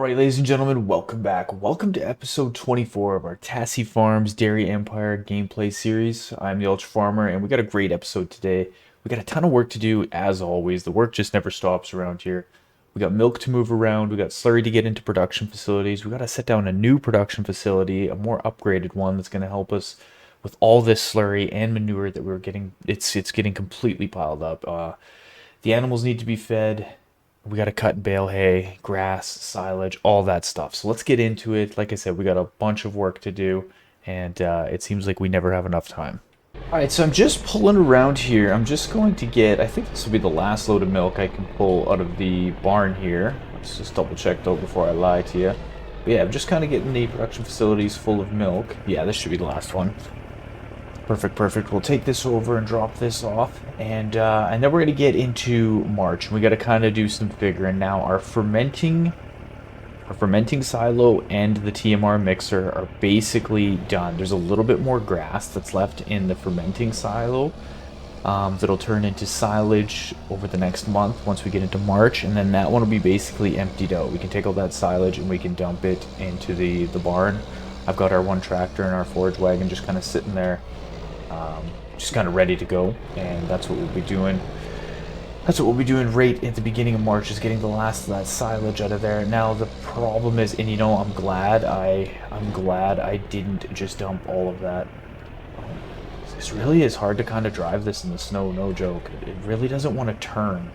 Alright, ladies and gentlemen, welcome back. Welcome to episode 24 of our Tassi Farms Dairy Empire gameplay series. I'm the Ultra Farmer, and we got a great episode today. We got a ton of work to do, as always. The work just never stops around here. We got milk to move around, we got slurry to get into production facilities, we got to set down a new production facility, a more upgraded one that's going to help us with all this slurry and manure that we're getting. It's getting completely piled up. The animals need to be fed. We got to cut and bale hay, grass, silage, all that stuff. So let's get into it. Like I said, we got a bunch of work to do, and it seems like we never have enough time. All right, so I'm just pulling around here. I'm just going to get, I think this will be the last load of milk I can pull out of the barn here. Let's just double check though before I lie to you. But yeah, I'm just kind of getting the production facilities full of milk. Yeah, this should be the last one. Perfect, perfect. We'll take this over and drop this off, and then we're gonna get into March. We got to kind of do some figuring now. Our fermenting silo and the TMR mixer are basically done. There's a little bit more grass that's left in the fermenting silo that'll turn into silage over the next month once we get into March, and then that one will be basically emptied out. We can take all that silage and we can dump it into the barn. I've got our one tractor and our forage wagon just kind of sitting there. Just kind of ready to go, and that's what we'll be doing. That's what we'll be doing right at the beginning of March, is getting the last of that silage out of there. Now the problem is, and you know, I'm glad I didn't just dump all of that. This really is hard to kind of drive this in the snow, no joke. It really doesn't want to turn.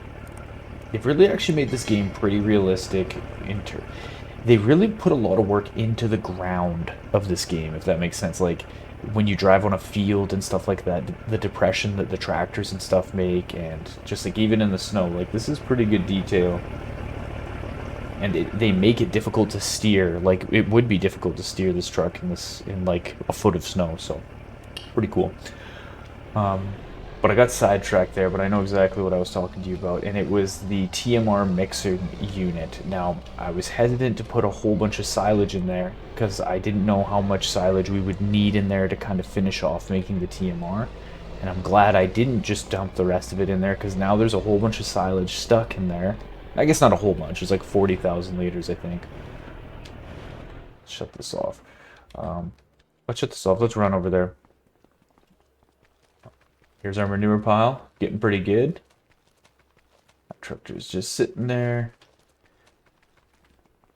They've really actually made this game pretty realistic. They really put a lot of work into the ground of this game, if that makes sense. Like, when you drive on a field and stuff like that, the depression that the tractors and stuff make, and just like even in the snow, like this is pretty good detail. And they make it difficult to steer. Like, it would be difficult to steer this truck in like a foot of snow, so pretty cool. But I got sidetracked there, but I know exactly what I was talking to you about, and it was the TMR mixer unit. Now, I was hesitant to put a whole bunch of silage in there because I didn't know how much silage we would need in there to kind of finish off making the TMR. And I'm glad I didn't just dump the rest of it in there, because now there's a whole bunch of silage stuck in there. I guess not a whole bunch, it's like 40,000 liters, I think. Shut this off. Let's shut this off, let's run over there. Here's our manure pile, getting pretty good. That tractor's just sitting there.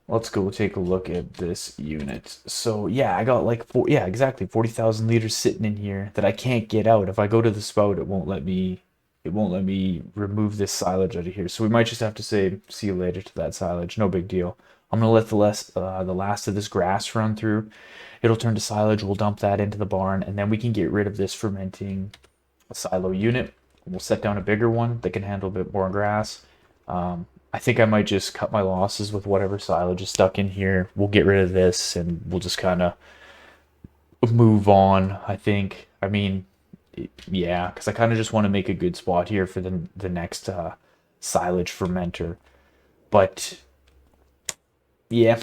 Let's go take a look at this unit. So yeah, I got like exactly 40,000 liters sitting in here that I can't get out. If I go to the spout, it won't let me remove this silage out of here. So we might just have to say see you later to that silage. No big deal. I'm gonna let the last of this grass run through. It'll turn to silage. We'll dump that into the barn, and then we can get rid of this fermenting silo unit. We'll set down a bigger one that can handle a bit more grass. I think I might just cut my losses with whatever silage is stuck in here. We'll get rid of this and we'll just kind of move on, I think. I mean, yeah, because I kind of just want to make a good spot here for the next silage fermenter. But yeah,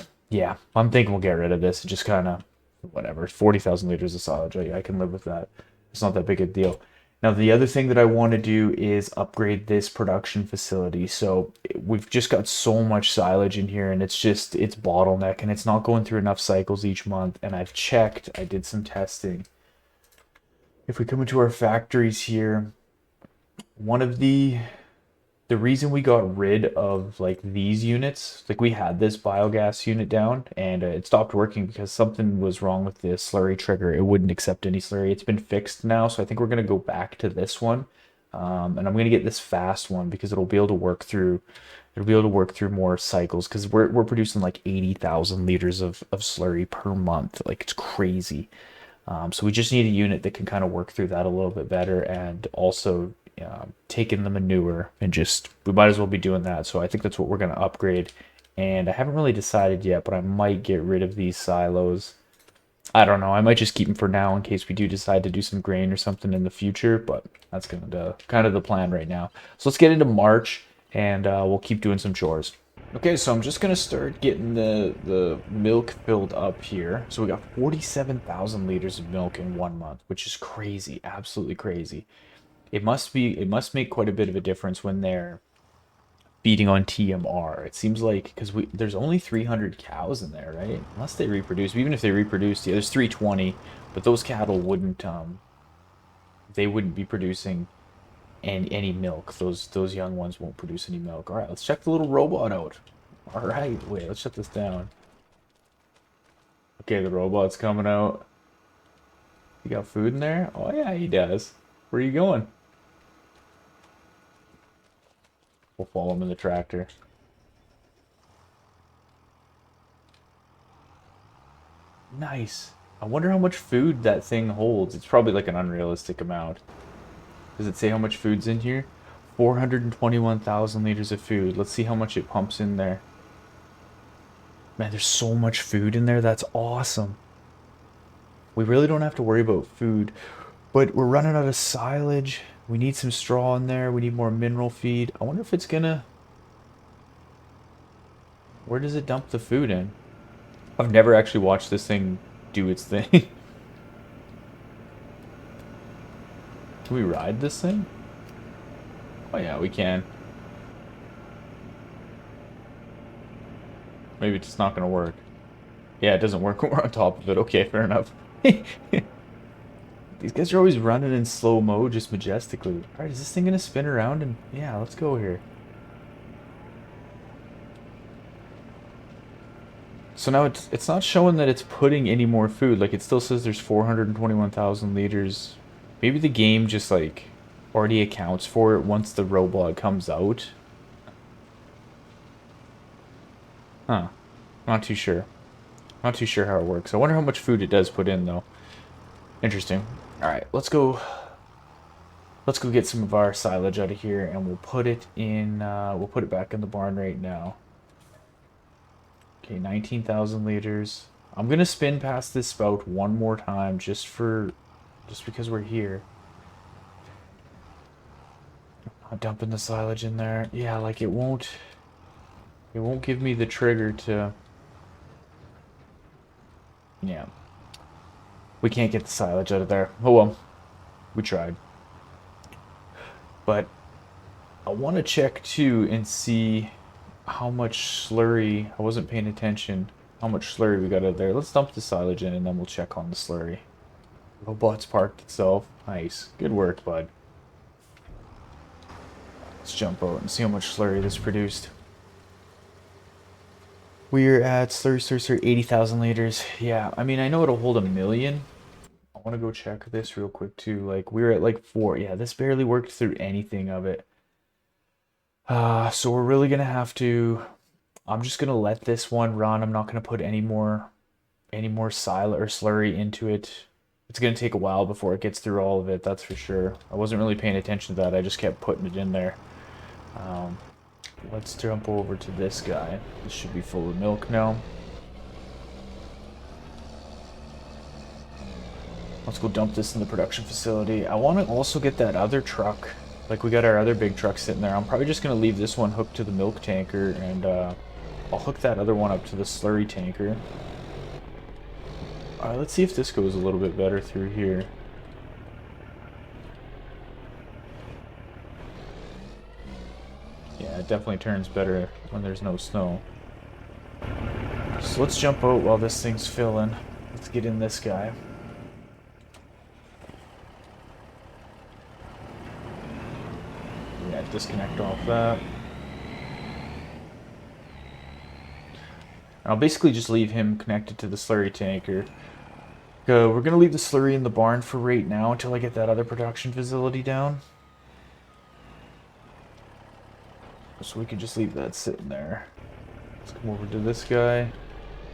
I'm thinking we'll get rid of this. Just kind of whatever. 40,000 liters of silage. I can live with that. It's not that big a deal. Now, the other thing that I want to do is upgrade this production facility. So we've just got so much silage in here, and it's bottleneck, and it's not going through enough cycles each month. And I've checked, I did some testing. If we come into our factories here, one of the reason we got rid of like these units, like we had this biogas unit down, and it stopped working because something was wrong with the slurry trigger. It wouldn't accept any slurry. It's been fixed now, so I think we're going to go back to this one, and I'm going to get this fast one because it'll be able to work through more cycles, because we're producing like 80,000 liters of slurry per month. Like, it's crazy. So we just need a unit that can kind of work through that a little bit better, and also taking the manure, and we might as well be doing that. So I think that's what we're going to upgrade, and I haven't really decided yet, but I might get rid of these silos. I don't know, I might just keep them for now in case we do decide to do some grain or something in the future, but that's kind of the plan right now. So let's get into March, and we'll keep doing some chores. Okay, so I'm just going to start getting the milk filled up here. So we got 47,000 liters of milk in 1 month, which is crazy, absolutely crazy. It must make quite a bit of a difference when they're feeding on TMR. It seems like because there's only 300 cows in there, right? Unless they reproduce. Even if they reproduced, yeah, there's 320, but those cattle wouldn't they wouldn't be producing any milk. Those young ones won't produce any milk. All right, let's check the little robot out. All right, wait, let's shut this down. Okay, the robot's coming out. You got food in there? Oh yeah, he does. Where are you going? We'll follow him in the tractor. Nice. I wonder how much food that thing holds. It's probably like an unrealistic amount. Does it say how much food's in here? 421,000 liters of food. Let's see how much it pumps in there. Man, there's so much food in there. That's awesome. We really don't have to worry about food. But we're running out of silage. We need some straw in there. We need more mineral feed. I wonder if it's gonna... Where does it dump the food in? I've never actually watched this thing do its thing. Can we ride this thing? Oh yeah, we can. Maybe it's not gonna work. Yeah, it doesn't work when we're on top of it. Okay, fair enough. These guys are always running in slow mo, just majestically. Alright, is this thing gonna spin around? And yeah, let's go here. So now it's not showing that it's putting any more food. Like, it still says there's 421,000 liters. Maybe the game just, like, already accounts for it once the robot comes out. Huh. Not too sure. Not too sure how it works. I wonder how much food it does put in, though. Interesting. Alright, let's go... Let's go get some of our silage out of here, and we'll put it in... we'll put it back in the barn right now. Okay, 19,000 liters. I'm gonna spin past this spout one more time just because we're here. I'm dumping the silage in there. Yeah, like it won't give me the trigger to... Yeah. We can't get the silage out of there. Oh well. We tried. But I want to check too and see how much slurry, I wasn't paying attention, how much slurry we got out there. Let's dump the silage in and then we'll check on the slurry. Robot's parked itself. Nice. Good work, bud. Let's jump out and see how much slurry this produced. We're at slurry, 80,000 liters. Yeah, I mean, I know it'll hold 1,000,000. I want to go check this real quick too. Like, we're at like 4. Yeah, this barely worked through anything of it. So we're really gonna have to... I'm just gonna let this one run. I'm not gonna put any more silage or slurry into it. It's gonna take a while before it gets through all of it, that's for sure. I wasn't really paying attention to that. I just kept putting it in there. Let's jump over to this guy. This should be full of milk now. Let's go dump this in the production facility. I want to also get that other truck. Like, we got our other big truck sitting there. I'm probably just going to leave this one hooked to the milk tanker, and I'll hook that other one up to the slurry tanker. Alright, let's see if this goes a little bit better through here. Yeah, it definitely turns better when there's no snow. So let's jump out while this thing's filling. Let's get in this guy. Yeah, disconnect off that. I'll basically just leave him connected to the slurry tanker. We're going to leave the slurry in the barn for right now until I get that other production facility down. So we can just leave that sitting there. Let's come over to this guy.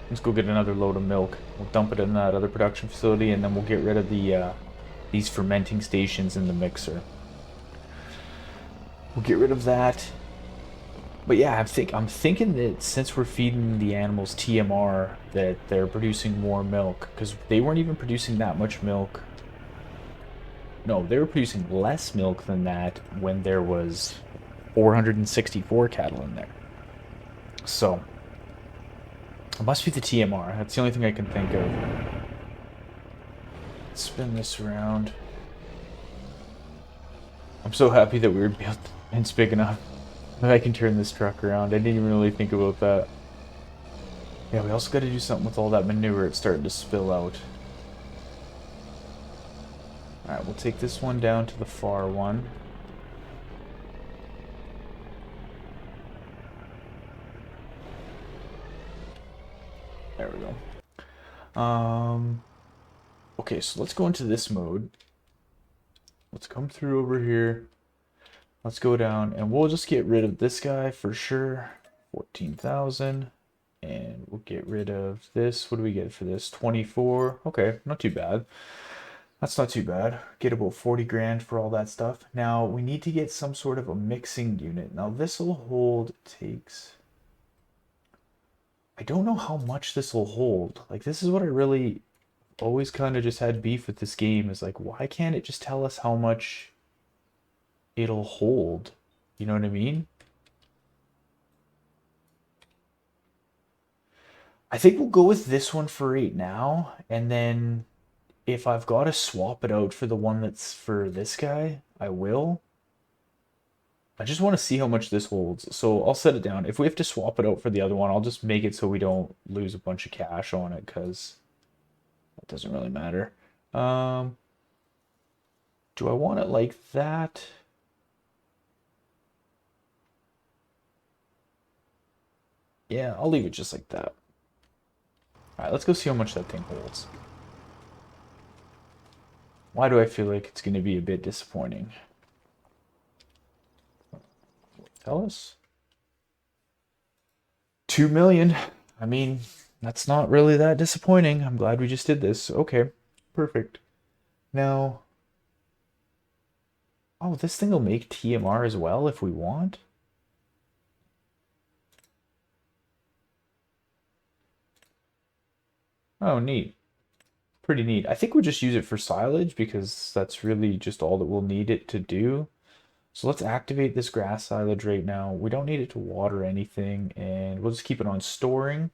Let's go get another load of milk. We'll dump it in that other production facility, and then we'll get rid of the these fermenting stations in the mixer. We'll get rid of that. But yeah, I'm thinking that since we're feeding the animals TMR, that they're producing more milk, because they weren't even producing that much milk. No, they were producing less milk than that when there was 464 cattle in there. So it must be the TMR. That's the only thing I can think of. Spin this around. I'm so happy that we were built and big enough. I can turn this truck around. I didn't even really think about that. Yeah, we also got to do something with all that manure. It's starting to spill out. Alright, we'll take this one down to the far one. There we go. Okay, so let's go into this mode. Let's come through over here. Let's go down, and we'll just get rid of this guy for sure. 14,000. And we'll get rid of this. What do we get for this? 24. Okay, not too bad. That's not too bad. Get about 40 grand for all that stuff. Now, we need to get some sort of a mixing unit. Now, this will hold, takes... I don't know how much this will hold. Like, this is what I really always kind of just had beef with this game, is like, why can't it just tell us how much it'll hold? You know what I mean? I think we'll go with this one for right now, and then if I've got to swap it out for the one that's for this guy, I will. I just want to see how much this holds, so I'll set it down. If we have to swap it out for the other one, I'll just make it so we don't lose a bunch of cash on it, because it doesn't really matter. Um, do I want it like that? Yeah, I'll leave it just like that. Alright, let's go see how much that thing holds. Why do I feel like it's going to be a bit disappointing? Tell us. 2 million. I mean, that's not really that disappointing. I'm glad we just did this. Okay, perfect. Now, oh, this thing will make TMR as well if we want. Oh, neat. Pretty neat. I think we'll just use it for silage because that's really just all that we'll need it to do. So let's activate this grass silage right now. We don't need it to water anything, and we'll just keep it on storing.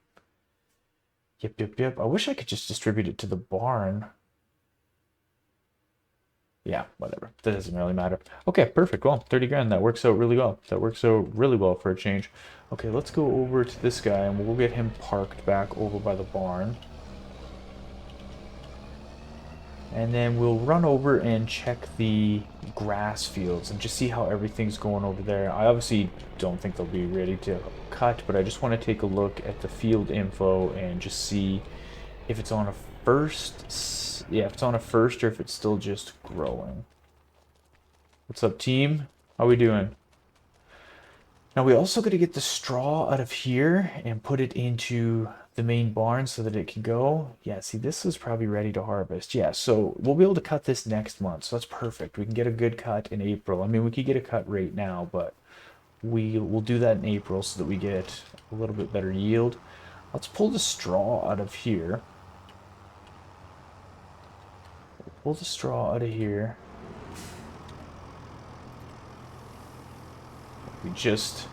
Yep, yep, yep. I wish I could just distribute it to the barn. Yeah, whatever. That doesn't really matter. Okay, perfect. Well, 30 grand. That works out really well. That works out really well for a change. Okay, let's go over to this guy, and we'll get him parked back over by the barn. And then we'll run over and check the grass fields and just see how everything's going over there. I obviously don't think they'll be ready to cut, but I just want to take a look at the field info and just see if it's on a first. Yeah, if it's on a first or if it's still just growing. What's up, team? How we doing? Now we also got to get the straw out of here and put it into the main barn so that it can go. Yeah, see, this is probably ready to harvest. Yeah, so we'll be able to cut this next month, so that's perfect. We can get a good cut in April. I mean, we could get a cut right now, but we'll do that in April so that we get a little bit better yield. Let's pull the straw out of here. Pull the straw out of here. We just...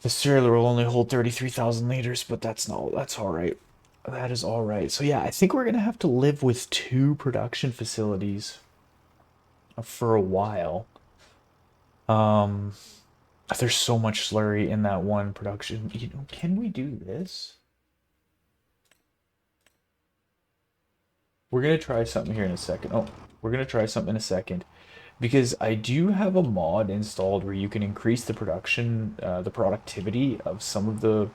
The cereal will only hold 33,000 liters, but that's all right. That is all right. So yeah, I think we're gonna have to live with 2 production facilities for a while. Um, there's so much slurry in that one production. You know, can we do this? We're gonna try something here in a second. Oh, we're gonna try something in a second because I do have a mod installed where you can increase the production, the productivity of some of the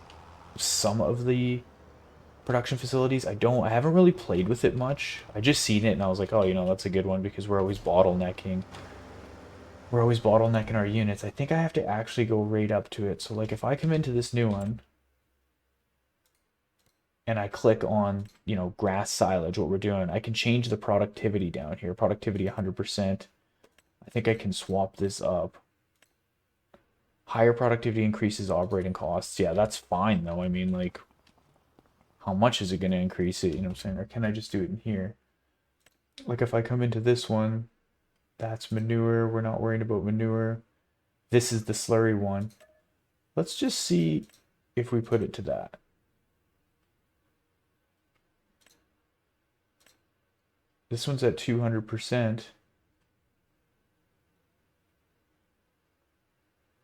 production facilities. I haven't really played with it much. I just seen it and I was like, oh, you know, that's a good one because we're always bottlenecking. We're always bottlenecking our units. I think I have to actually go right up to it. So like if I come into this new one and I click on, you know, grass silage, what we're doing, I can change the productivity down here. Productivity 100%. I think I can swap this up. Higher productivity increases operating costs. Yeah, that's fine though. I mean, like, how much is it going to increase it? You know what I'm saying? Or can I just do it in here? Like if I come into this one, that's manure. We're not worrying about manure. This is the slurry one. Let's just see if we put it to that. This one's at 200%.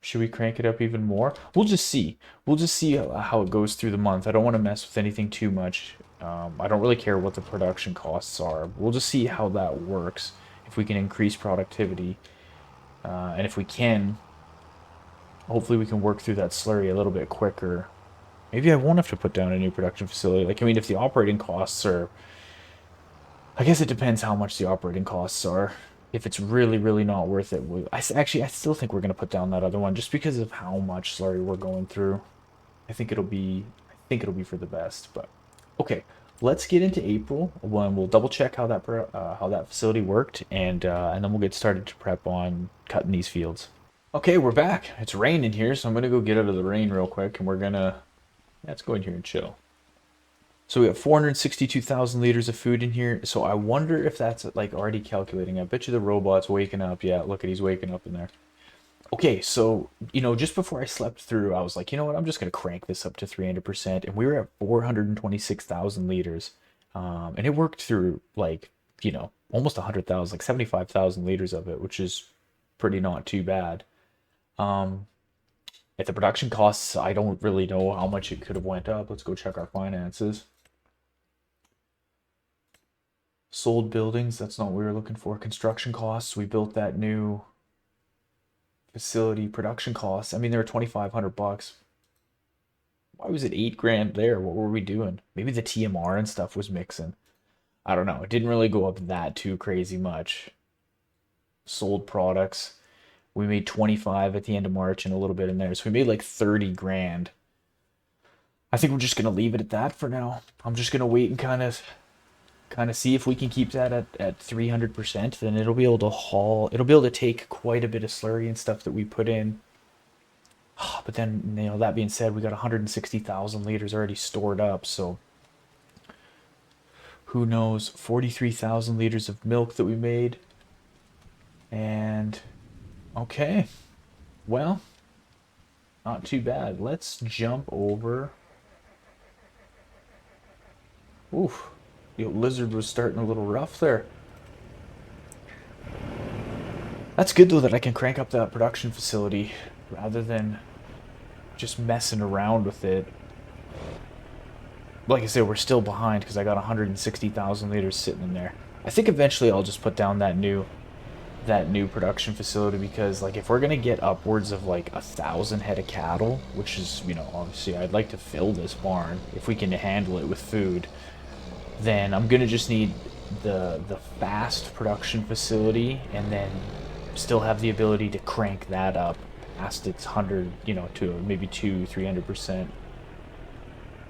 Should we crank it up even more? We'll just see. We'll just see how it goes through the month. I don't want to mess with anything too much. I don't really care what the production costs are. We'll just see how that works. If we can increase productivity. And if we can, hopefully we can work through that slurry a little bit quicker. Maybe I won't have to put down a new production facility. Like, I mean, if the operating costs are... I guess it depends how much the operating costs are. If it's really, really not worth it, I still think we're going to put down that other one just because of how much slurry we're going through. I think it'll be for the best. But okay, let's get into April when we'll double check how that facility worked, and then we'll get started to prep on cutting these fields. Okay, we're back. It's raining here, so I'm gonna go get out of the rain real quick, and let's go in here and chill. So we have 462,000 liters of food in here. So I wonder if that's like already calculating. I bet you the robot's waking up. Yeah, look at, he's waking up in there. Okay, so, just before I slept through, I was like, you know what, I'm just going to crank this up to 300%. And we were at 426,000 liters. And it worked through like, almost 100,000, like 75,000 liters of it, which is pretty not too bad. At the production costs, I don't really know how much it could have went up. Let's go check our finances. Sold buildings, that's not what we were looking for. Construction costs, we built that new facility. Production costs, I mean, they were 2,500 bucks. Why was it 8 grand there? What were we doing? Maybe the TMR and stuff was mixing. I don't know. It didn't really go up that too crazy much. Sold products, we made 25 at the end of March and a little bit in there. So we made like 30 grand. I think we're just going to leave it at that for now. I'm just going to wait and kind of see if we can keep that at 300%. Then it'll be able to take quite a bit of slurry and stuff that we put in. But then, that being said, we got 160,000 liters already stored up. So who knows? 43,000 liters of milk that we made. And okay, well, not too bad. Let's jump over. Oof, the lizard was starting a little rough there. That's good though that I can crank up that production facility rather than just messing around with it. Like I said, we're still behind because I got 160,000 liters sitting in there. I think eventually I'll just put down that new production facility, because like if we're gonna get upwards of like 1,000 head of cattle, which is, obviously I'd like to fill this barn if we can handle it with food, then I'm gonna just need the fast production facility, and then still have the ability to crank that up past its 100, to maybe 200-300%.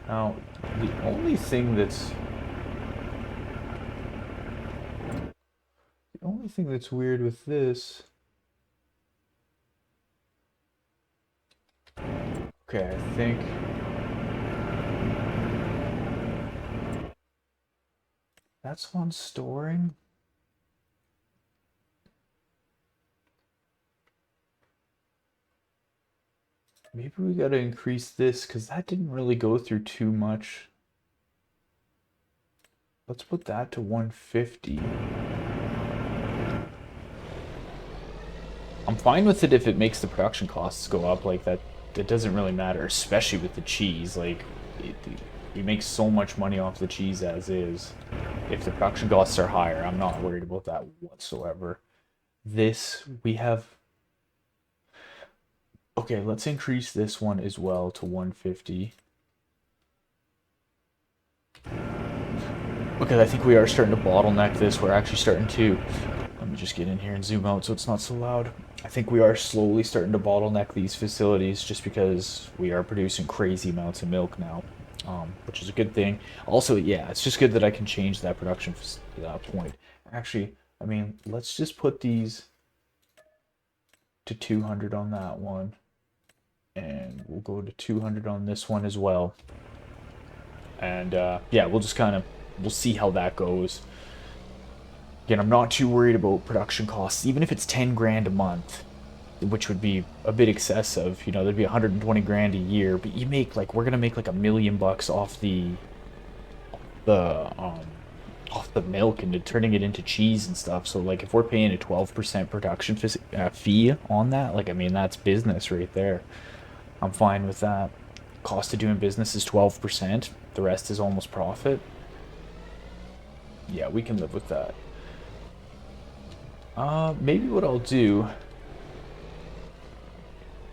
Now the only thing that's weird with this... Okay, I think... that's on storing. Maybe we gotta increase this, because that didn't really go through too much. Let's put that to 150. I'm fine with it if it makes the production costs go up like that. It doesn't really matter, especially with the cheese. Like, you make so much money off the cheese as is. If the production costs are higher, I'm not worried about that whatsoever. This, we have... Okay, let's increase this one as well to 150. Okay, I think we are starting to bottleneck this. We're actually starting to... Let me just get in here and zoom out so it's not so loud. I think we are slowly starting to bottleneck these facilities just because we are producing crazy amounts of milk now, which is a good thing. Also, yeah, it's just good that I can change that production point. Actually, I mean, let's just put these to 200 on that one. And we'll go to 200 on this one as well. And yeah, we'll just we'll see how that goes. Again, I'm not too worried about production costs, even if it's 10 grand a month, which would be a bit excessive. There'd be 120 grand a year, but you make we're gonna make like $1 million off the off the milk and turning it into cheese and stuff. So like if we're paying a 12% production fee on that, like I mean that's business right there. I'm fine with that. Cost of doing business is 12%. The rest is almost profit. Yeah, we can live with that. Maybe what I'll do.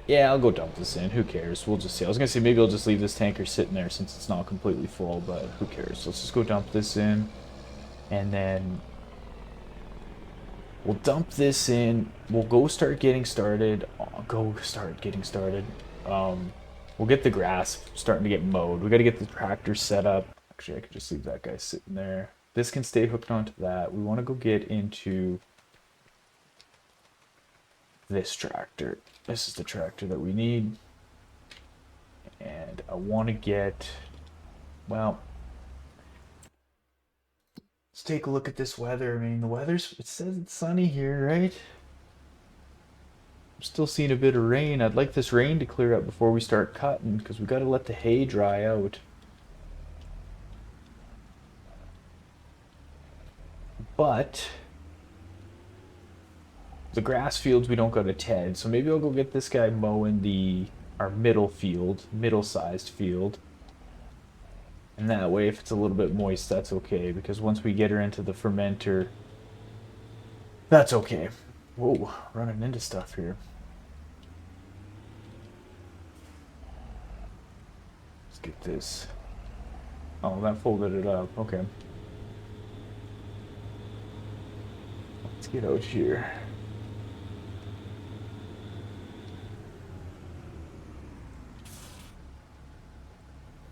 Yeah, I'll go dump this in. Who cares? We'll just see. I was gonna say maybe I'll just leave this tanker sitting there since it's not completely full, but who cares? Let's just go dump this in, and then we'll dump this in. We'll go start getting started. Go start getting started. We'll get the grass starting to get mowed. We got to get the tractor set up. Actually, I could just leave that guy sitting there. This can stay hooked onto that. We want to go get into this tractor. This is the tractor that we need. And I want to get, well, let's take a look at this weather. I mean, the weather's, it says it's sunny here, right? I'm still seeing a bit of rain. I'd like this rain to clear up before we start cutting because we got to let the hay dry out. But the grass fields we don't got to ted, so maybe I'll go get this guy mowing our middle-sized field. And that way, if it's a little bit moist, that's okay, because once we get her into the fermenter, that's okay. Whoa, running into stuff here. Let's get this. Oh, that folded it up. Okay. Let's get out here.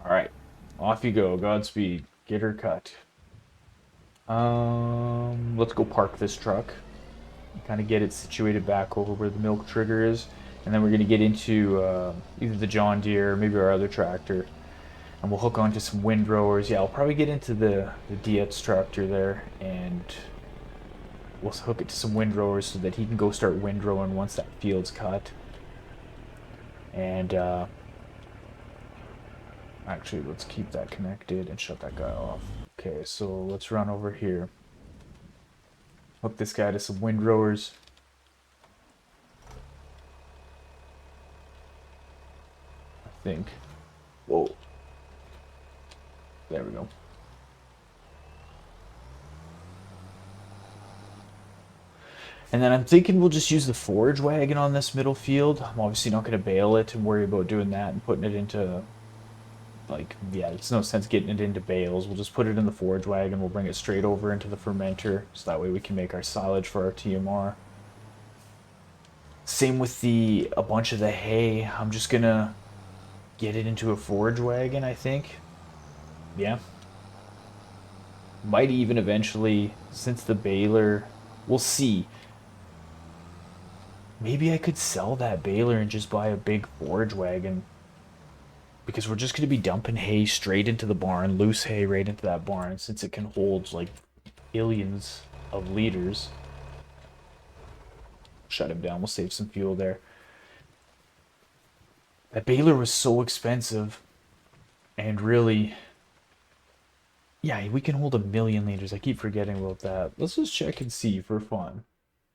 All right, off you go. Godspeed. Get her cut. Let's go park this truck. Kind of get it situated back over where the milk trigger is, and then we're gonna get into either the John Deere, or maybe our other tractor, and we'll hook onto some windrowers. Yeah, I'll probably get into the Dietz tractor there, and we'll hook it to some windrowers so that he can go start windrowing once that field's cut. And actually, let's keep that connected and shut that guy off. Okay, so let's run over here. Hook this guy to some windrowers. I think. Whoa. There we go. And then I'm thinking we'll just use the forage wagon on this middle field. I'm obviously not going to bale it and worry about doing that and putting it into, like, yeah, it's no sense getting it into bales. We'll just put it in the forage wagon. We'll bring it straight over into the fermenter, so that way we can make our silage for our TMR. Same with a bunch of the hay. I'm just going to get it into a forage wagon, I think. Yeah. Might even eventually, since the baler, we'll see. Maybe I could sell that baler and just buy a big forage wagon. Because we're just going to be dumping hay straight into the barn, loose hay right into that barn, since it can hold like billions of liters. Shut him down, we'll save some fuel there. That baler was so expensive, and really, yeah, we can hold 1,000,000 liters. I keep forgetting about that. Let's just check and see for fun.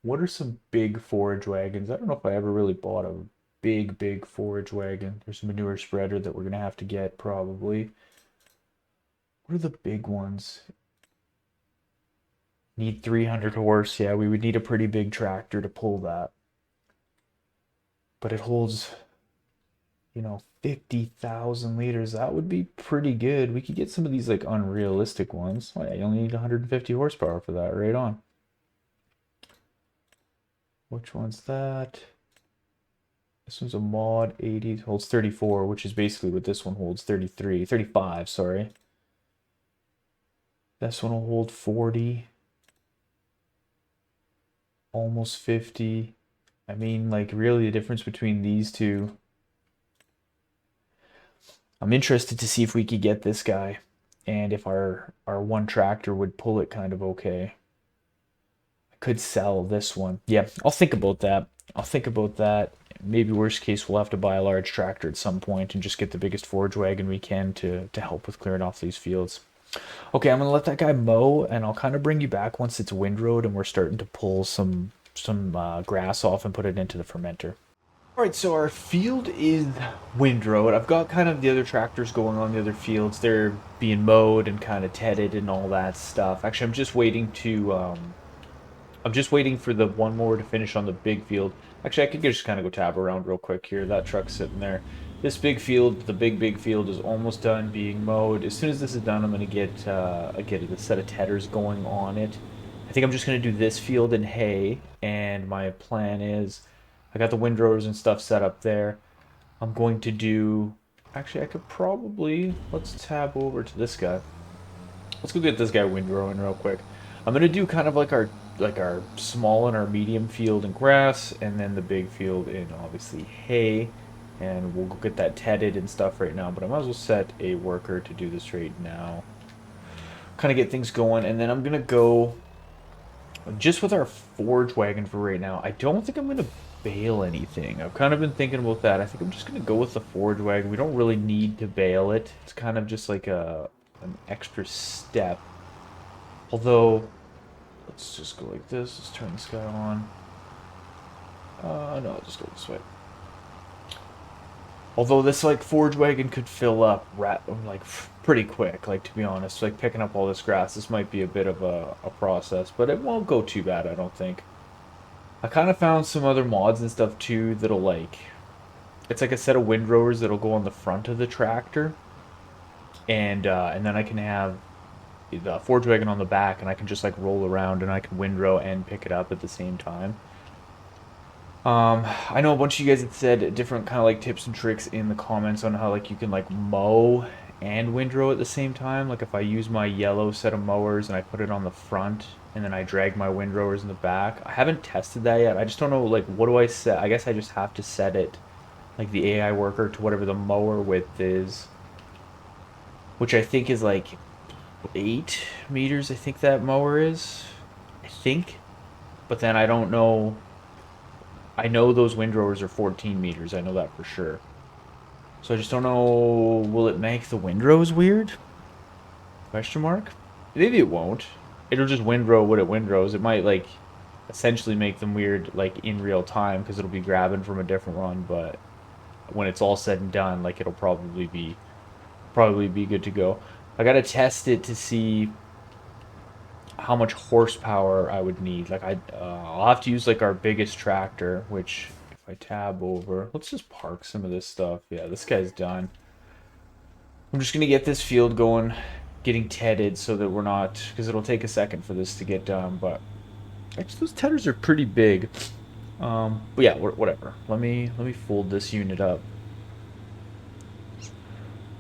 What are some big forage wagons? I don't know if I ever really bought a big forage wagon. There's a manure spreader that we're gonna have to get probably. What are the big ones? Need 300 horse. Yeah, we would need a pretty big tractor to pull that. But it holds, 50,000 liters. That would be pretty good. We could get some of these like unrealistic ones. Oh, yeah, you only need 150 horsepower for that. Right on. Which one's that? This one's a mod 80, holds 34, which is basically what this one holds, 35, sorry. This one will hold 40, almost 50. I mean, like, really the difference between these two. I'm interested to see if we could get this guy, and if our one tractor would pull it kind of okay. I could sell this one. Yeah, I'll think about that. Maybe worst case, we'll have to buy a large tractor at some point and just get the biggest forage wagon we can to help with clearing off these fields. Okay, I'm gonna let that guy mow, and I'll kind of bring you back once it's windrowed and we're starting to pull some grass off and put it into the fermenter. All right, so our field is windrowed. I've got kind of the other tractors going on the other fields. They're being mowed and kind of tedded and all that stuff. Actually, I'm just waiting for the one more to finish on the big field. Actually, I could just kind of go tab around real quick here. That truck's sitting there. This big field, the big field, is almost done being mowed. As soon as this is done, I'm gonna get a set of tedders going on it. I think I'm just gonna do this field in hay, and my plan is, I got the windrows and stuff set up there. I'm going to do. Actually, I could probably let's tab over to this guy. Let's go get this guy windrowing real quick. I'm gonna do kind of like our small and our medium field in grass, and then the big field in obviously hay. And we'll go get that tedded and stuff right now. But I might as well set a worker to do this right now. Kind of get things going, and then I'm gonna go just with our forage wagon for right now. I don't think I'm gonna bale anything. I've kind of been thinking about that. I think I'm just gonna go with the forage wagon. We don't really need to bale it. It's kind of just like an extra step. Although, let's just go like this. Let's turn this guy on. No, I'll just go this way. Although this like forage wagon could fill up like pretty quick. Like, to be honest, like picking up all this grass, this might be a bit of a process, but it won't go too bad, I don't think. I kind of found some other mods and stuff too that'll like, it's like a set of windrowers that'll go on the front of the tractor, and then I can have the forage wagon on the back, and I can just like roll around and I can windrow and pick it up at the same time. I know a bunch of you guys had said different kind of like tips and tricks in the comments on how like you can like mow and windrow at the same time. Like if I use my yellow set of mowers and I put it on the front and then I drag my windrowers in the back. I haven't tested that yet. I just don't know like what do I set? I guess I just have to set it like the AI worker to whatever the mower width is, which I think is like 8 meters. I think that mower is. I think. But then I don't know. I know those windrowers are 14 meters. I know that for sure. So I just don't know. Will it make the windrows weird? Question mark. Maybe it won't. It'll just windrow what it windrows. It might like essentially make them weird like in real time because it'll be grabbing from a different one. But when it's all said and done, like it'll probably be good to go. I gotta test it to see how much horsepower I would need. Like I'll have to use like our biggest tractor, which if I tab over, let's just park some of this stuff. Yeah, this guy's done. I'm just gonna get this field going, getting tedded so that we're not, because it'll take a second for this to get done. But actually, those tedders are pretty big. But yeah, whatever. Let me fold this unit up.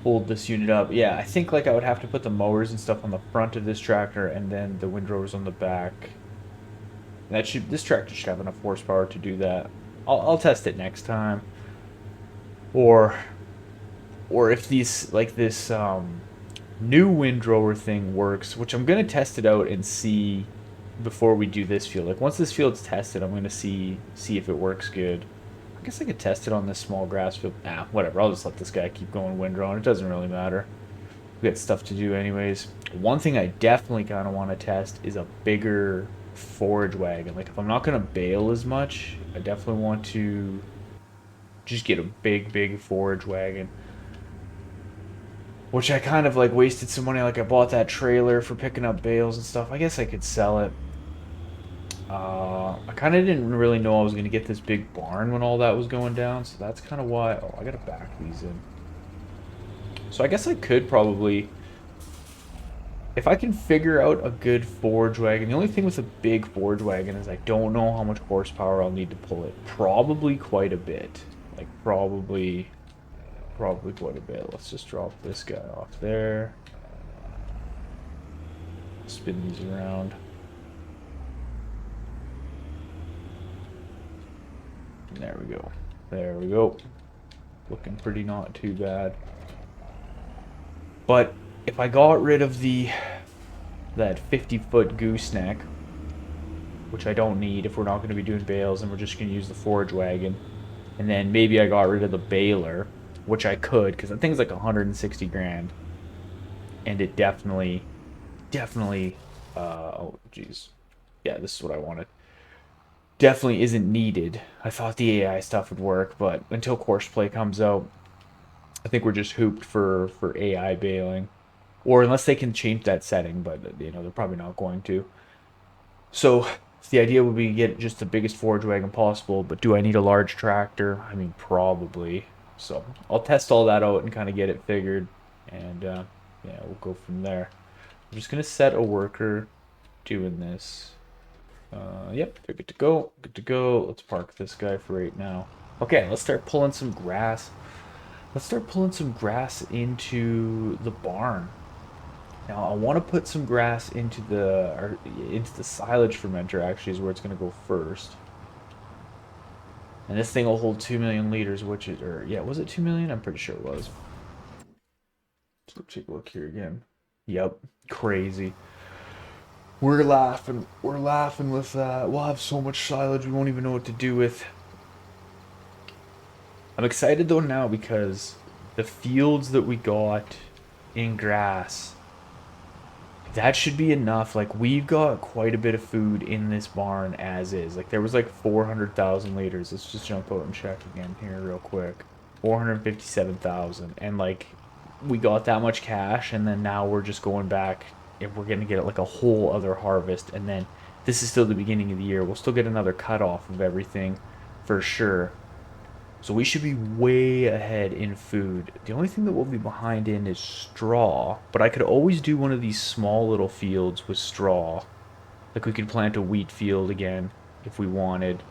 Fold this unit up. Yeah, I think like I would have to put the mowers and stuff on the front of this tractor and then the windrowers on the back. This tractor should have enough horsepower to do that. I'll test it next time. Or if these like this new windrower thing works, which I'm gonna test it out and see before we do this field. Like once this field's tested, I'm gonna see if it works good. I guess I could test it on this small grass field. Nah, whatever. I'll just let this guy keep going windrowing. It doesn't really matter. We got stuff to do anyways. One thing I definitely kind of want to test is a bigger forage wagon. Like if I'm not going to bale as much, I definitely want to just get a big forage wagon. Which I kind of like wasted some money. Like I bought that trailer for picking up bales and stuff. I guess I could sell it. I kind of didn't really know I was going to get this big barn when all that was going down, so that's kind of why. Oh, I got to back these in. So I guess I could probably, if I can figure out a good forage wagon. The only thing with a big forage wagon is I don't know how much horsepower I'll need to pull it. Probably quite a bit. Like probably quite a bit. Let's just drop this guy off there. Spin these around. There we go. There we go. Looking pretty not too bad. But if I got rid of that 50-foot gooseneck, which I don't need if we're not going to be doing bales and we're just going to use the forage wagon, and then maybe I got rid of the baler, which I could because that thing's like 160 grand. and it definitely, oh geez, yeah, this is what I wanted. Definitely isn't needed. I thought the AI stuff would work, but until Courseplay comes out, I think we're just hooped for AI baling, or unless they can change that setting, but they're probably not going to. So the idea would be get just the biggest forage wagon possible, but do I need a large tractor? I mean, probably. So I'll test all that out and kind of get it figured, and yeah, we'll go from there. I'm just gonna set a worker doing this. Yep, they're good to go. Good to go. Let's park this guy for right now. Okay, let's start pulling some grass. Let's start pulling some grass into the barn. Now I want to put some grass into the silage fermenter. Actually, is where it's going to go first. And this thing will hold 2 million liters, which is, or yeah, was it 2 million? I'm pretty sure it was. Let's take a look here again. Yep, crazy. We're laughing. We're laughing with that. We'll have so much silage we won't even know what to do with. I'm excited though now because the fields that we got in grass, that should be enough. Like, we've got quite a bit of food in this barn as is. Like, there was like 400,000 liters. Let's just jump out and check again here real quick. 457,000. And like, we got that much cash, and then now we're just going back and we're gonna get like a whole other harvest. And then this is still the beginning of the year. We'll still get another cutoff of everything for sure. So we should be way ahead in food. The only thing that we'll be behind in is straw. But I could always do one of these small little fields with straw. Like, we could plant a wheat field again if we wanted.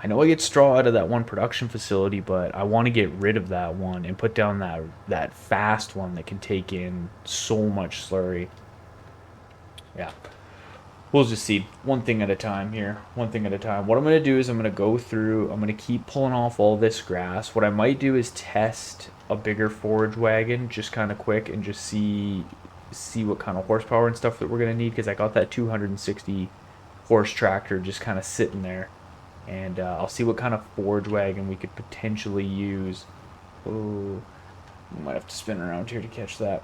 I know I get straw out of that one production facility, but I want to get rid of that one and put down that fast one that can take in so much slurry. Yeah. We'll just see one thing at a time here. One thing at a time. What I'm going to do is I'm going to go through, I'm going to keep pulling off all this grass. What I might do is test a bigger forage wagon just kind of quick and just see what kind of horsepower and stuff that we're going to need, because I got that 260 horse tractor just kind of sitting there. And I'll see what kind of forage wagon we could potentially use. Oh, might have to spin around here to catch that.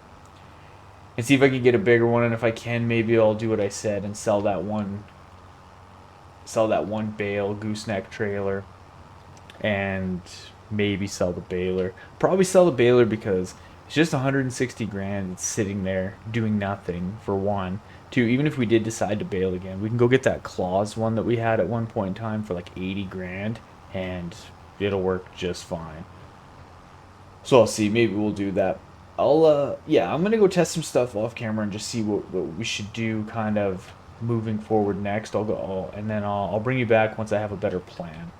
And see if I can get a bigger one, and if I can, maybe I'll do what I said and sell that one bale gooseneck trailer, and maybe sell the baler. Probably sell the baler because it's just 160 grand. It's sitting there doing nothing, for one. Two, even if we did decide to bale again, we can go get that claws one that we had at one point in time for like 80 grand, and it'll work just fine. So I'll see. Maybe we'll do that. Yeah, I'm gonna go test some stuff off camera and just see what we should do kind of moving forward next. And then I'll bring you back once I have a better plan.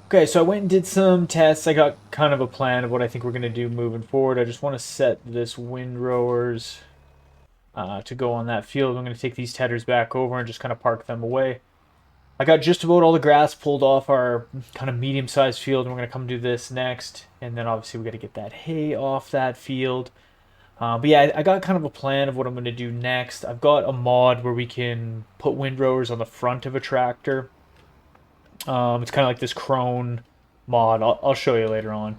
Okay, so I went and did some tests. I got kind of a plan of what I think we're gonna do moving forward. I just want to set this windrowers to go on that field. I'm gonna take these teders back over and just kind of park them away. I got just about all the grass pulled off our kind of medium-sized field, and we're going to come do this next. And then obviously we got to get that hay off that field. But yeah, I got kind of a plan of what I'm going to do next. I've got a mod where we can put windrowers on the front of a tractor. It's kind of like this crone mod. I'll show you later on.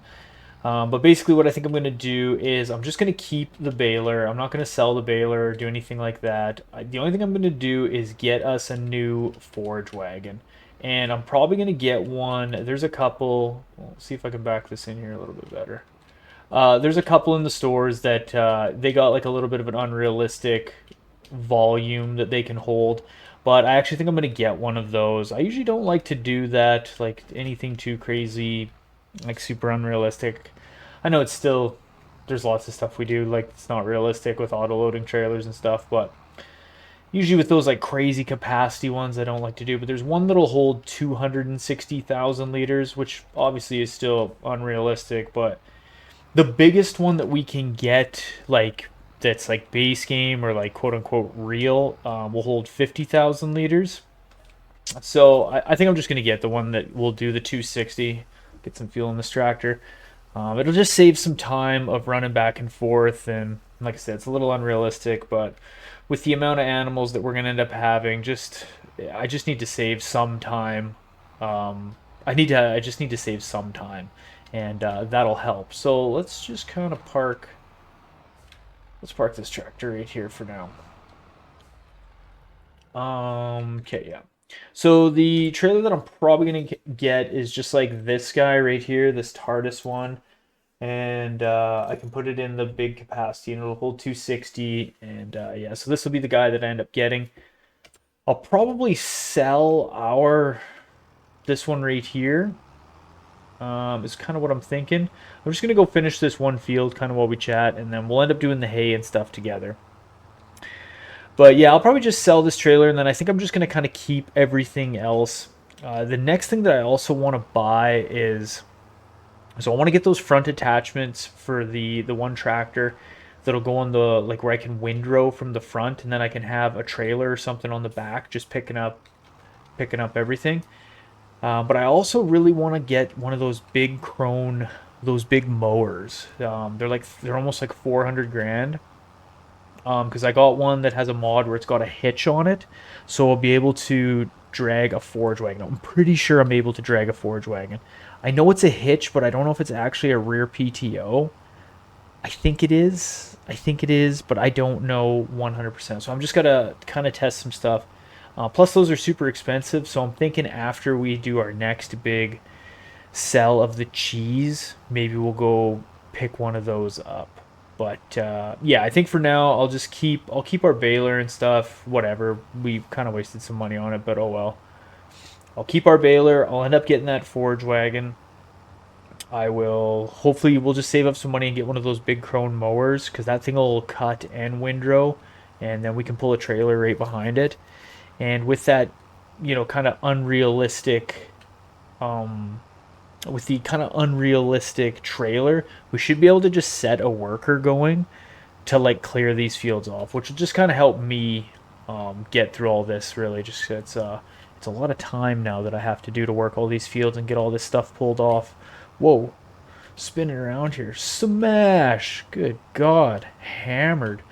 But basically what I think I'm going to do is I'm just going to keep the baler. I'm not going to sell the baler or do anything like that. The only thing I'm going to do is get us a new forage wagon. And I'm probably going to get one. There's a couple. We'll see if I can back this in here a little bit better. There's a couple in the stores that they got like a little bit of an unrealistic volume that they can hold. But I actually think I'm going to get one of those. I usually don't like to do that, like anything too crazy, like super unrealistic. I know it's still, there's lots of stuff we do like it's not realistic with auto loading trailers and stuff, but usually with those like crazy capacity ones I don't like to do. But there's one that'll hold 260,000 liters, which obviously is still unrealistic, but the biggest one that we can get, like that's like base game or like quote unquote real, will hold 50,000 liters. So I think I'm just going to get the one that will do the 260, get some fuel in this tractor. It'll just save some time of running back and forth, and like I said, it's a little unrealistic, but with the amount of animals that we're going to end up having, I just need to save some time. I just need to save some time, and that'll help. So let's just kind of park. Let's park this tractor right here for now. Okay, yeah. So the trailer that I'm probably gonna get is just like this guy right here, this TARDIS one, and I can put it in the big capacity, and it'll hold 260. And yeah, so this will be the guy that I end up getting. I'll probably sell this one right here. Is kind of what I'm thinking. I'm just gonna go finish this one field kind of while we chat, and then we'll end up doing the hay and stuff together. But yeah, I'll probably just sell this trailer, and then I think I'm just going to kind of keep everything else. The next thing that I also want to buy is, so I want to get those front attachments for the one tractor that'll go on the, like where I can windrow from the front, and then I can have a trailer or something on the back just picking up everything. But I also really want to get one of those big crone, those big mowers. They're almost like 400 grand. Because I got one that has a mod where it's got a hitch on it, so I'll be able to drag a forage wagon. I'm pretty sure I'm able to drag a forage wagon. I know it's a hitch, but I don't know if it's actually a rear PTO. I think it is. But I don't know 100%. So I'm just gonna kind of test some stuff. Plus, those are super expensive, so I'm thinking after we do our next big sell of the cheese, maybe we'll go pick one of those up. But yeah, I think for now I'll keep our baler and stuff. Whatever, we kind of wasted some money on it, but oh well. I'll keep our baler. I'll end up getting that forage wagon. I will hopefully we'll just save up some money and get one of those big crone mowers because that thing will cut and windrow, and then we can pull a trailer right behind it. And with that, kind of unrealistic with the kind of unrealistic trailer, we should be able to just set a worker going to like clear these fields off, which will just kind of help me get through all this. Really, just it's a lot of time now that I have to do to work all these fields and get all this stuff pulled off. Whoa, spinning around here, smash! Good God, hammered.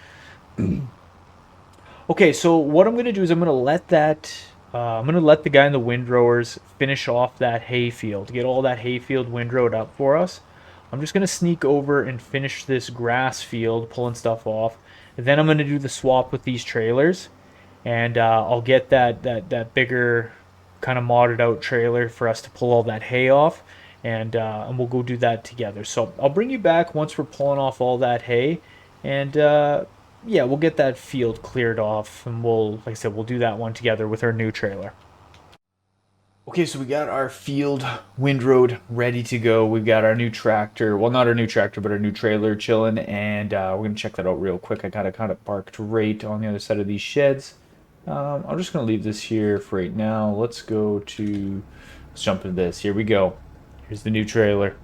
Okay, so what I'm gonna do is I'm gonna let the guy in the windrowers finish off that hay field, get all that hay field windrowed up for us. I'm just gonna sneak over and finish this grass field, pulling stuff off. And then I'm gonna do the swap with these trailers, and I'll get that bigger, kind of modded out trailer for us to pull all that hay off, and we'll go do that together. So I'll bring you back once we're pulling off all that hay, and yeah, we'll get that field cleared off, and like I said, we'll do that one together with our new trailer. Okay, so we got our field windrowed ready to go. We've got our new tractor, well, not our new tractor, but our new trailer chilling, and we're gonna check that out real quick. I got it kind of parked right on the other side of these sheds. I'm just gonna leave this here for right now. Let's jump into this. Here we go. Here's the new trailer.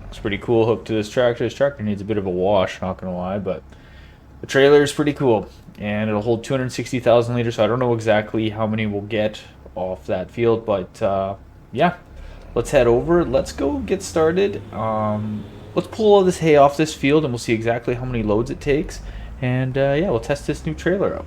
It's pretty cool hooked to this tractor. This tractor needs a bit of a wash, not gonna lie, but the trailer is pretty cool, and it'll hold 260,000 liters. So I don't know exactly how many we'll get off that field, but yeah, let's head over. Let's go get started. Let's pull all this hay off this field, and we'll see exactly how many loads it takes. And yeah, we'll test this new trailer out.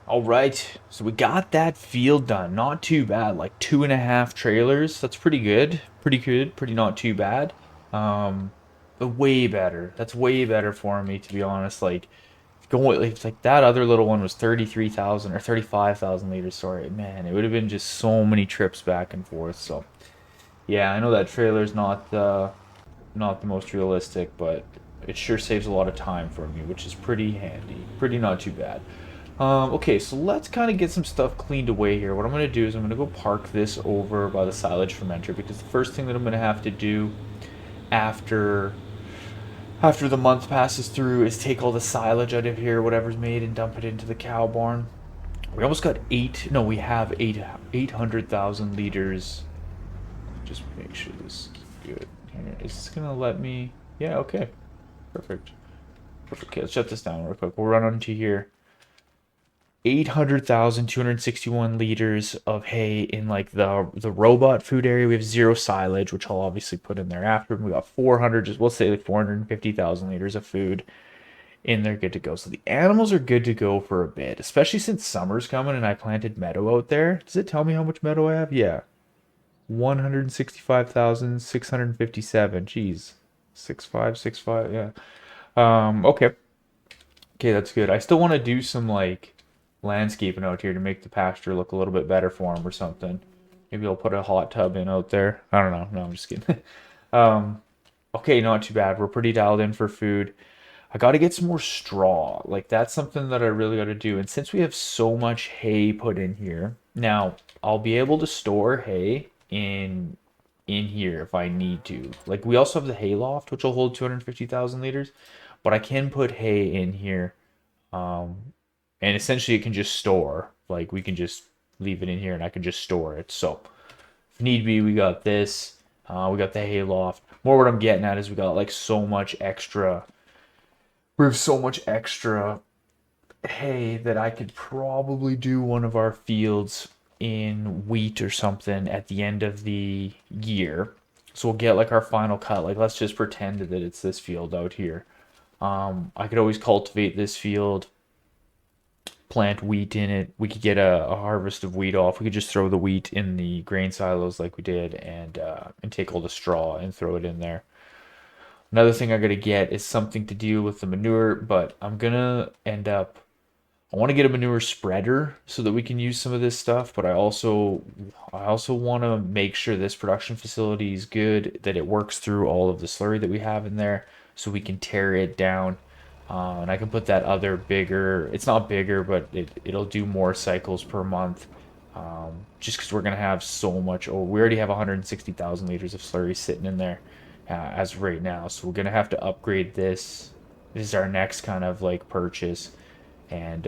All right, so we got that field done. Not too bad, like 2.5 trailers. That's pretty good. Pretty good. Pretty not too bad. But way better. That's way better for me, to be honest. Like going, it's like that other little one was 33,000 or 35,000 liters. Sorry, man, it would have been just so many trips back and forth. So yeah, I know that trailer's not the most realistic, but it sure saves a lot of time for me, which is pretty handy. Pretty not too bad. Okay, so let's kind of get some stuff cleaned away here. What I'm going to do is I'm going to go park this over by the silage fermenter because the first thing that I'm going to have to do after after the month passes through is take all the silage out of here, whatever's made, and dump it into the cow barn. We almost got eight. No, we have 800,000 liters. Just make sure this is good. Here, is this gonna let me? Yeah. Okay. Perfect. Perfect. Okay, let's shut this down real quick. We'll run onto here. 800,261 liters of hay in like the robot food area. We have zero silage, which I'll obviously put in there after. We got 400, just we'll say like 450,000 liters of food in there, good to go. So the animals are good to go for a bit, especially since summer's coming and I planted meadow out there. Does it tell me how much meadow I have? Yeah, 165,657. Jeez, 6565. Yeah. Okay. Okay, that's good. I still want to do some like landscaping out here to make the pasture look a little bit better for him or something. Maybe I'll put a hot tub in out there. I don't know. No, I'm just kidding. um, okay, not too bad. We're pretty dialed in for food. I got to get some more straw. Like that's something that I really got to do. And since we have so much hay put in here, now I'll be able to store hay in here if I need to. Like we also have the hay loft, which will hold 250,000 liters, but I can put hay in here. Um, and essentially it can just store. Like we can just leave it in here and I can just store it. So if need be, we got this. We got the hay loft. More what I'm getting at is we got like so much extra. We have so much extra hay that I could probably do one of our fields in wheat or something at the end of the year. So we'll get like our final cut. Like let's just pretend that it's this field out here. I could always cultivate this field, plant wheat in it. We could get a harvest of wheat off. We could just throw the wheat in the grain silos like we did, and take all the straw and throw it in there. Another thing I gotta get is something to deal with the manure, but I'm gonna end up. I want to get a manure spreader so that we can use some of this stuff, but I also want to make sure this production facility is good, that it works through all of the slurry that we have in there, so we can tear it down. And I can put that other bigger. It's not bigger, but it'll do more cycles per month. Just because we're gonna have so much. Oh, we already have 160,000 liters of slurry sitting in there as of right now, so we're gonna have to upgrade this. This is our next kind of like purchase, and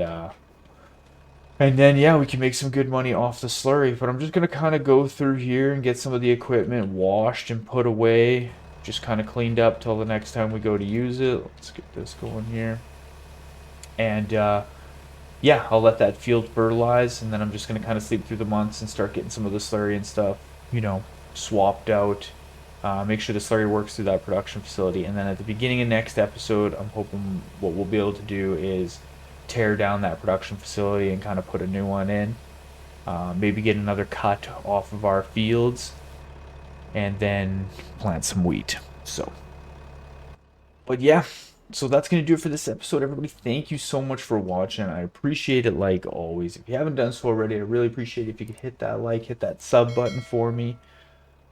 and then yeah, we can make some good money off the slurry. But I'm just gonna kind of go through here and get some of the equipment washed and put away, just kind of cleaned up till the next time we go to use it. Let's get this going here, and yeah, I'll let that field fertilize, and then I'm just gonna kind of sleep through the months and start getting some of the slurry and stuff, swapped out. Make sure the slurry works through that production facility, and then at the beginning of next episode, I'm hoping what we'll be able to do is tear down that production facility and kind of put a new one in. Maybe get another cut off of our fields, and then plant some wheat. So, but yeah, so that's gonna do it for this episode, everybody. Thank you so much for watching. I appreciate it like always. If you haven't done so already, I really appreciate it if you could hit that like, hit that sub button for me.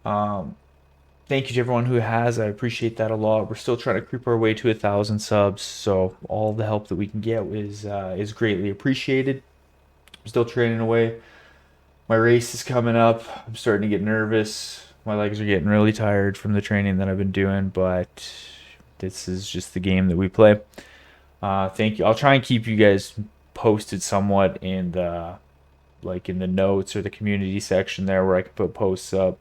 Thank you to everyone who has. I appreciate that a lot. We're still trying to creep our way to 1,000 subs, so all the help that we can get is greatly appreciated. I'm still training away. My race is coming up. I'm starting to get nervous. My legs are getting really tired from the training that I've been doing, but this is just the game that we play. Thank you. I'll try and keep you guys posted somewhat in the notes or the community section there where I can put posts up.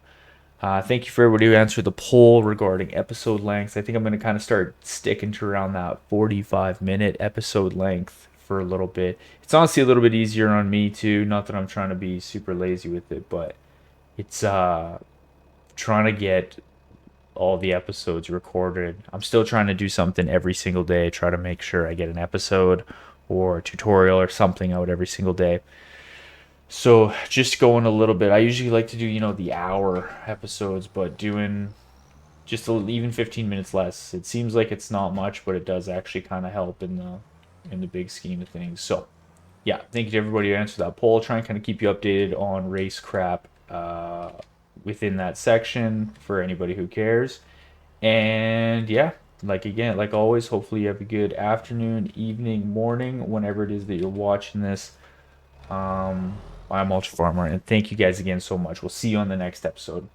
Thank you for everybody who answered the poll regarding episode lengths. I think I'm going to kind of start sticking to around that 45-minute episode length for a little bit. It's honestly a little bit easier on me too. Not that I'm trying to be super lazy with it, but it's trying to get all the episodes recorded. I'm still trying to do something every single day. Try to make sure I get an episode or a tutorial or something out every single day. So just going a little bit. I usually like to do, the hour episodes, but doing just even 15 minutes less. It seems like it's not much, but it does actually kind of help in the big scheme of things. So yeah, thank you to everybody who answered that poll. Try and kind of keep you updated on race crap within that section for anybody who cares. And yeah, like always, hopefully you have a good afternoon, evening, morning, whenever it is that you're watching this. I'm Ultra Farmer, and thank you guys again so much. We'll see you on the next episode.